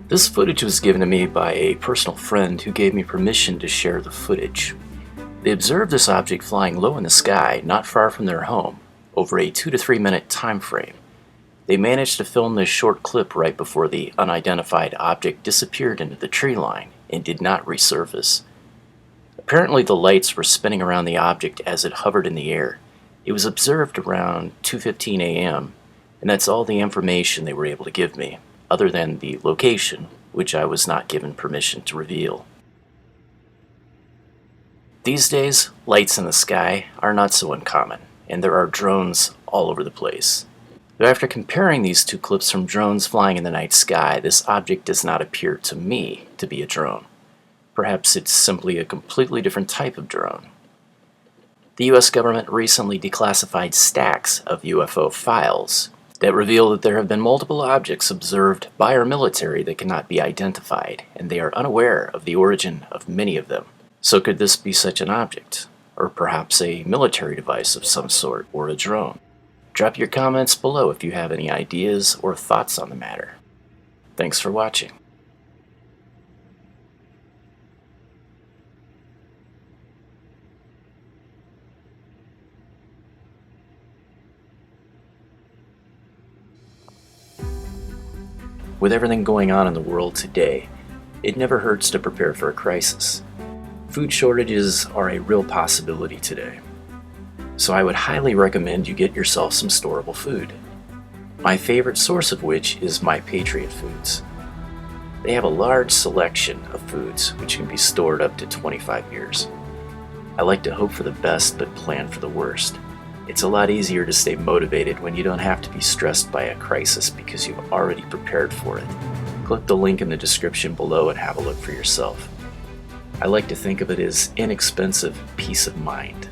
This footage was given to me by a personal friend who gave me permission to share the footage. They observed this object flying low in the sky, not far from their home, over a 2 to 3 minute time frame. They managed to film this short clip right before the unidentified object disappeared into the tree line and did not resurface. Apparently the lights were spinning around the object as it hovered in the air. It was observed around 2:15 a.m., and that's all the information they were able to give me, other than the location, which I was not given permission to reveal. These days, lights in the sky are not so uncommon, and there are drones all over the place. But after comparing these two clips from drones flying in the night sky, this object does not appear to me to be a drone. Perhaps it's simply a completely different type of drone. The US government recently declassified stacks of UFO files that reveal that there have been multiple objects observed by our military that cannot be identified, and they are unaware of the origin of many of them. So could this be such an object? Or perhaps a military device of some sort, or a drone? Drop your comments below if you have any ideas or thoughts on the matter. Thanks for watching. With everything going on in the world today, it never hurts to prepare for a crisis. Food shortages are a real possibility today, so I would highly recommend you get yourself some storable food. My favorite source of which is my Patriot Foods. They have a large selection of foods which can be stored up to 25 years. I like to hope for the best but plan for the worst. It's a lot easier to stay motivated when you don't have to be stressed by a crisis because you've already prepared for it. Click the link in the description below and have a look for yourself. I like to think of it as inexpensive peace of mind.